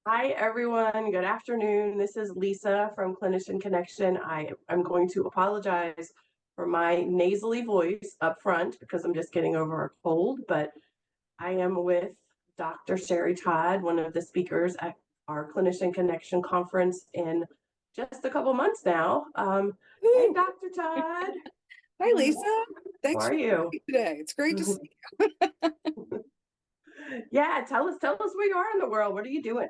Hi, everyone. Good afternoon. This is Lisa from Clinician Connection. I'm going to apologize for my nasally voice up front because I'm just getting over a cold, but I am with Dr. Sherry Todd, one of the speakers at our Clinician Connection Conference in just a couple months now. Hey, Ooh, Dr. Todd. hi, Lisa. How Thanks are for having you? me today. It's great to see you. Yeah, tell us where you are in the world. What are you doing?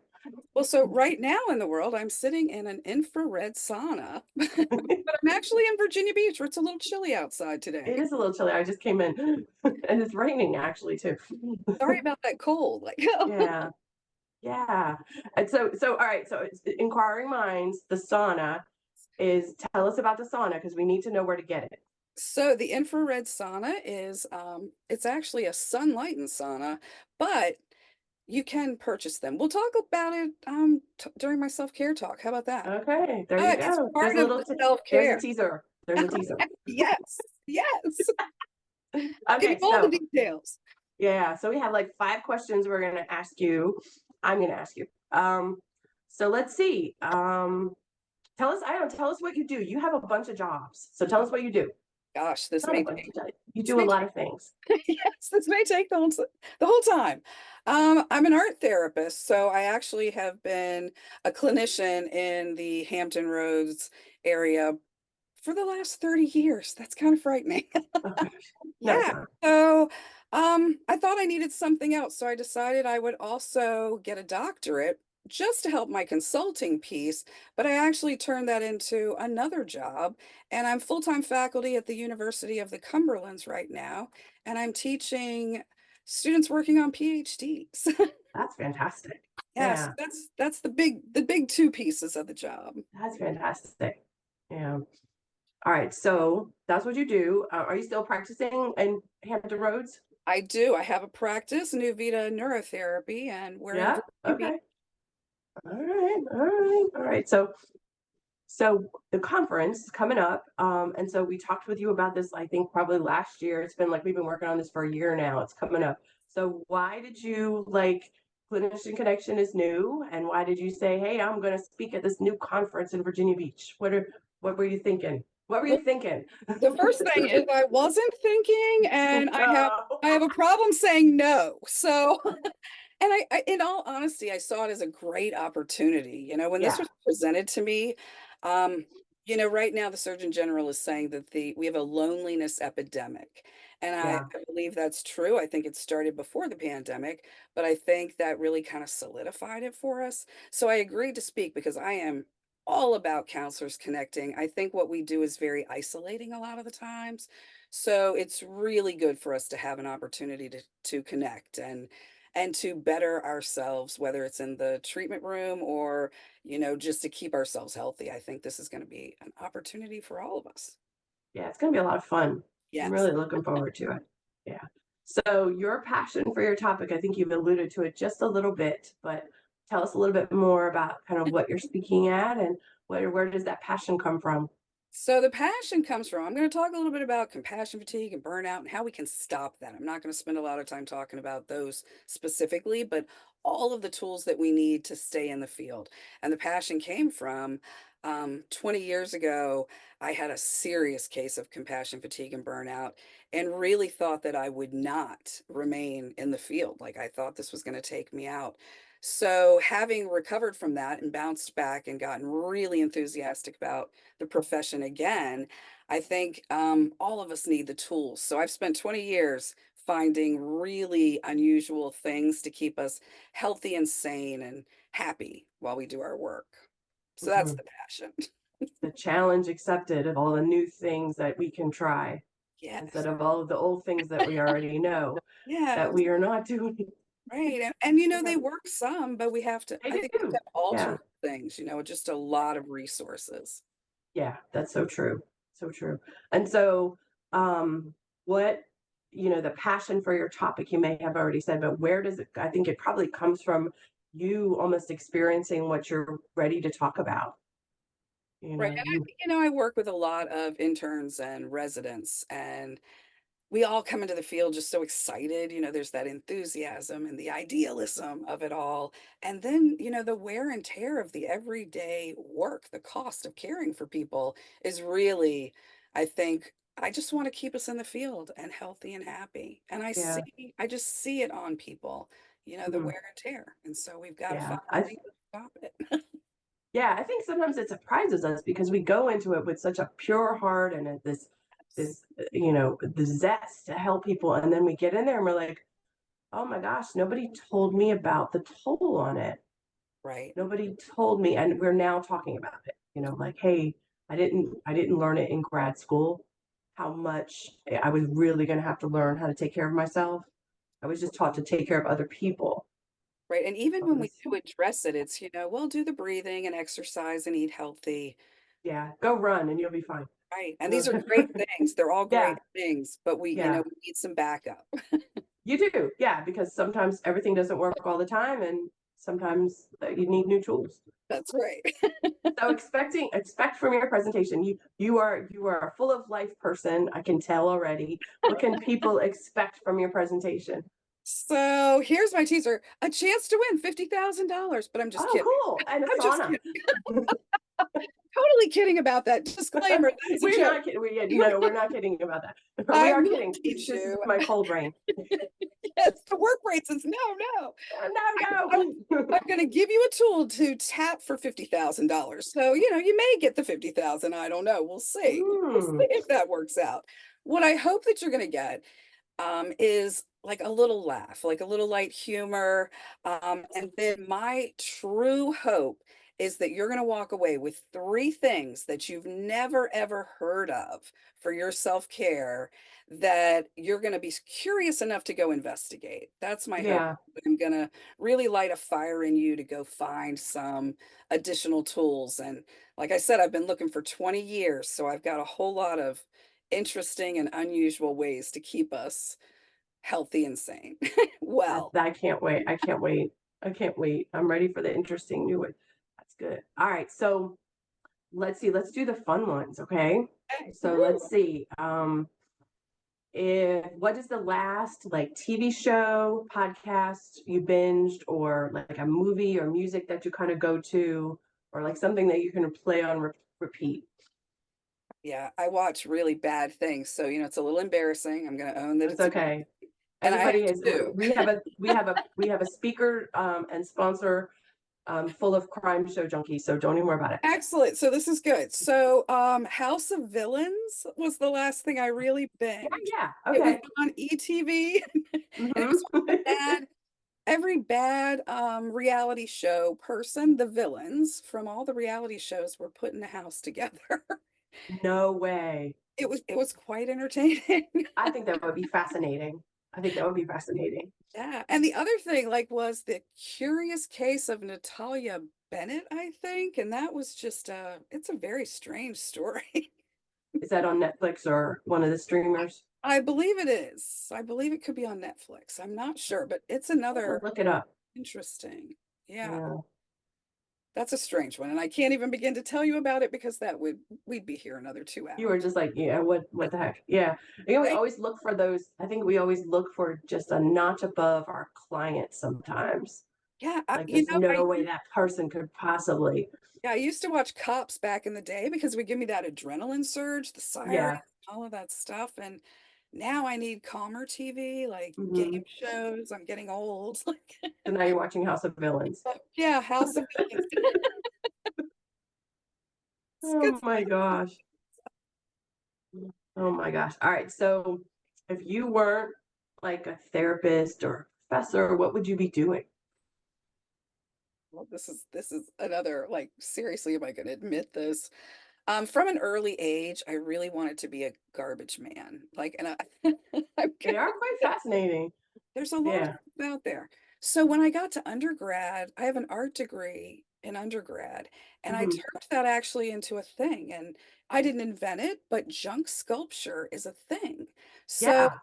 Well, so right now in the world, I'm sitting in an infrared sauna, but I'm actually in Virginia Beach where it's a little chilly outside It today. is a little chilly. I just came in and it's raining actually too. Sorry about that cold. Yeah. Yeah. And all right. So it's inquiring minds, the sauna is tell us about the sauna because we need to know where to get it. So the infrared sauna is it's actually a sunlightened sauna, but you can purchase them. We'll talk about it t during my self-care talk. How about that? Okay, there you It's go. part of the There's a self-care. teaser. There's a teaser. Yes, yes. I'll give you Okay, all the so details. yeah, so we have like 5 questions we're gonna ask you. I'm gonna ask you. So let's see. Tell us what you do. You have a bunch of jobs. So tell us what you do. Gosh, this Not a may bunch take of jobs. You this do a may lot take of things. yes, this may take the whole time. I'm an art therapist, so I actually have been a clinician in the Hampton Roads area for the last 30 years. That's kind of frightening. Oh gosh. No, it's Yeah. not. So, I thought I needed something else, so I decided I would also get a doctorate just to help my consulting piece, but I actually turned that into another job, and I'm full-time faculty at the University of the Cumberlands right now, and I'm teaching students working on PhDs. That's fantastic. Yes, Yeah, that's the big two pieces of the job. that's fantastic. Yeah. All right. So that's what you do. Are you still practicing in Hampton Roads? I do. I have a practice, New Vita Neurotherapy, and we're in Yeah. Virginia Beach. Okay. All right. All right. All right. So the conference is coming up. And so we talked with you about this, I think probably last year. It's been like we've been working on this for a year now. It's coming up. So why did you like Clinician Connection is new? And why did you say, hey, I'm gonna speak at this new conference in Virginia Beach? What were you thinking? What were you thinking? The first thing is I wasn't thinking, and No. I have a problem saying no. So, and in all honesty, I saw it as a great opportunity. When this Yeah. was presented to me, um, right now the Surgeon General is saying that we have a loneliness epidemic. And Yeah. I believe that's true. I think it started before the pandemic, but I think that really kind of solidified it for us. So I agreed to speak because I am all about counselors connecting. I think what we do is very isolating a lot of the times. So it's really good for us to have an opportunity to connect and to better ourselves, whether it's in the treatment room or, just to keep ourselves healthy. I think this is going to be an opportunity for all of us. Yeah. It's gonna be a lot of fun. I'm Yes. really looking forward to it. Yeah. So your passion for your topic, I think you've alluded to it just a little bit, but tell us a little bit more about kind of what you're speaking at and where does that passion come from? So the passion comes from, I'm going to talk a little bit about compassion fatigue and burnout and how we can stop that. I'm not going to spend a lot of time talking about those specifically, but all of the tools that we need to stay in the field. And the passion came from 20 years ago, I had a serious case of compassion fatigue and burnout and really thought that I would not remain in the field. Like I thought this was going to take me out. So having recovered from that and bounced back and gotten really enthusiastic about the profession again, I think all of us need the tools. So I've spent 20 years finding really unusual things to keep us healthy and sane and happy while we do our work. So that's Mhm. the passion. The challenge accepted of all the new things that we can try instead Yes. of all of the old things that we already know that Yes. we are not doing. Right. And Yeah, they work some, but they I think we have to do. have alternate Yeah. things, just a lot of resources. Yeah, that's so true. So true. And so, what, the passion for your topic, you may have already said, but where does it, I think it probably comes from you almost experiencing what you're ready to talk about. Right. You, And I work with a lot of interns and residents, and we all come into the field just so excited. There's that enthusiasm and the idealism of it all. And then, the wear and tear of the everyday work, the cost of caring for people is really, I think, I just want to keep us in the field and healthy and happy. And Yeah. I just see it on people, the Mhm. wear and tear. And so we've got to Yeah. find ways to stop it. Yeah, I think sometimes it surprises us because we go into it with such a pure heart and the zest to help people, and then we get in there and we're like, oh my gosh, nobody told me about the toll on it. Right. Nobody told me, and we're now talking about it. Like, hey, I didn't learn it in grad school. How much I was really going to have to learn how to take care of myself. I was just taught to take care of other people. Right. And even when we It's- do address it, it's, well, do the breathing and exercise and eat healthy. yeah, go run and you'll be fine. Right. And these are great things. They're all Yeah, great things, but yeah. we need some backup. You do, yeah, because sometimes everything doesn't work all the time, and sometimes you need new tools. That's right. So expect from your presentation. You are a full of life person. I can tell already. What can people expect from your presentation? So here's my teaser, a chance to win $50,000, but I'm just Oh, kidding. cool! And a I'm just sauna. kidding. Totally kidding about that. Disclaimer, that's a We're joke. not kidding. No, we're not kidding about that. But we I are will kidding. teach This is you. my cold brain. Yes, the work rate says no, no. I'm, No, no. I'm going to give you a tool to tap for $50,000. So, you may get the 50,000. I don't know. We'll see. We'll see Mm, if that works out. What I hope that you're going to get is like a little laugh, like a little light humor. And then my true hope is that you're going to walk away with three things that you've never ever heard of for your self care that you're going to be curious enough to go investigate. That's my hope. yeah. I'm going to really light a fire in you to go find some additional tools. And like I said, I've been looking for 20 years, so I've got a whole lot of interesting and unusual ways to keep us healthy and sane. Well, I can't wait. I can't wait. I can't wait. I'm ready for the interesting new one. That's good. All right. So let's see. Let's do the fun ones. Okay. So woo. let's see. What is the last like TV show, podcast you binged, or like a movie or music that you kind of go to, or like something that you can play on repeat? Yeah, I watch really bad things. So, it's a little embarrassing. I'm going to own that That's it's embarrassing. okay. And I have Everybody is. two. We have a speaker and sponsor full of crime show junkies, so don't even worry about it. Excellent. So this is good. So, House of Villains was the last thing I really Yeah, binged. yeah. It was Okay. on ETV, and it Hmm. was every bad reality show person, the villains from all the reality shows were put in the house together. No way. It was quite entertaining. I think that would be fascinating. I think that would be fascinating. Yeah, and the other thing, like, was the curious case of Natalia Bennett, I think, and that was just it's a very strange story. Is that on Netflix or one of the streamers? I believe it is. I believe it could be on Netflix. I'm not sure, but it's I'll another look it up. interesting. Yeah, Yeah. that's a strange one, and I can't even begin to tell you about it because we'd be here another two You were hours. just like, yeah, what the heck? Yeah. We Right? always look for those. I think we always look for just a notch above our clients sometimes. Yeah, Like there's I no way that person could possibly. yeah, I used to watch Cops back in the day because it would give me that adrenaline surge, the sirens, Yeah. all of that stuff. And now I need calmer TV, like game Hmm. shows. I'm getting old. Like, So now you're watching House of Villains. yeah, House of Villains. It's good Oh my stuff. gosh. Oh my gosh. All right. So if you weren't like a therapist or a professor, what would you be doing? Well, this is another, like, seriously, am I going to admit this? From an early age, I really wanted to be a garbage man. Like, and I'm They are quite fascinating. there's a lot Yeah. out there. So when I got to undergrad, I have an art degree. in undergrad, and I Mhm. turned that actually into a thing, and I didn't invent it, but junk sculpture is a thing. So Yeah.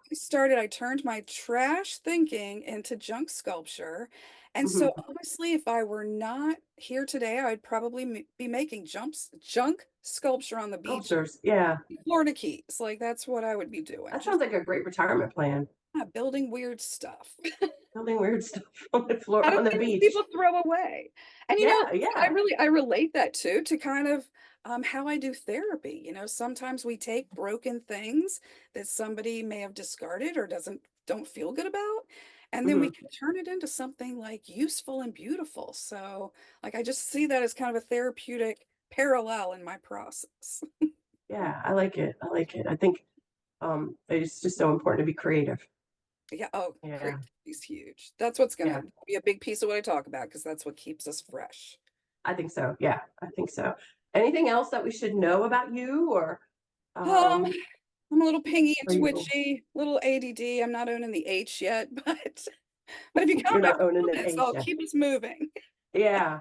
I turned my trash thinking into junk sculpture. And so Mhm. honestly, if I were not here today, I'd probably be making junk sculpture on the beach, Sculptures. Yeah. Florida Keys. Like that's what I would be doing. That Just sounds like a great retirement plan. building weird stuff. Building weird stuff on the Out floor of on the things beach. people throw away. And, Yeah, I yeah. really I relate that too to kind of, how I do therapy. Sometimes we take broken things that somebody may have discarded or don't feel good about, and then we Mhm. can turn it into something, like, useful and beautiful. So, like, I just see that as kind of a therapeutic parallel in my process. Yeah, I like it. I like it. I think it's just so important to be creative. Yeah, oh, Yeah. creativity is huge. That's what's Yeah. gonna be a big piece of what I talk about because that's what keeps us fresh. I think so. Yeah, I think so. Anything else that we should know about you or Um um I'm a little pingy and are you twitchy, little ADD. I'm not owning the H yet, but if you count you're my not owning the comments, H I'll yet? keep us moving. Yeah.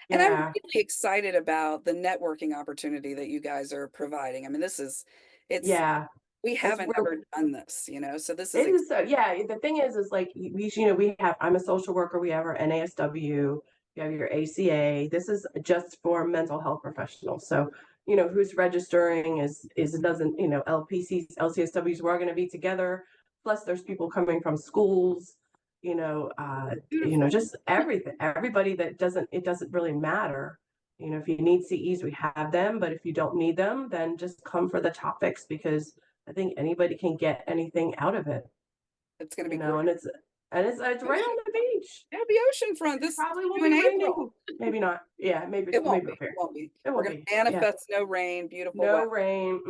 And I'm Yeah. really excited about the networking opportunity that you guys are providing. I mean, it's Yeah. we It's haven't real. ever done this, so this is It is so, yeah. The thing is like we have. I'm a social worker. We have our NASW. You have your ACA. This is just for mental health professionals. So who's registering is doesn't LPCs, LCSWs. We're going to be together. Plus, there's people coming from schools. beautiful. Just everything. Everybody that doesn't. It doesn't really matter. If you need CEs, we have them. But if you don't need them, then just come for the topics because I think anybody can get anything out of it, It's going to be great. and it's right Ocean, on the beach. yeah, the Oceanfront. It This probably won't in be April. raining. Maybe not. Yeah, It won't maybe be. up It here. won't be. It We're won't going be. to Yeah, manifest no rain, beautiful no weather. rain.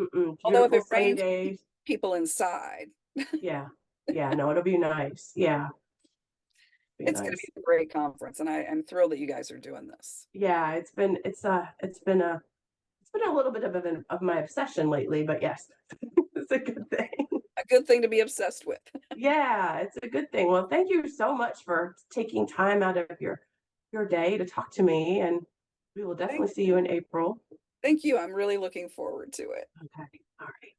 Although if Beautiful it sunny rains, days. people inside. Yeah, yeah. No, it'll be nice. Yeah, be It's gonna be nice. a great conference, and I'm thrilled that you guys are doing this. Yeah, it's been a little bit of my obsession lately, but yes, it's a good thing. A good thing to be obsessed with. Yeah, it's a good thing. Well, thank you so much for taking time out of your day to talk to me, and we will Thank definitely see you in April. thank you, I'm really looking forward to it. Okay. All right.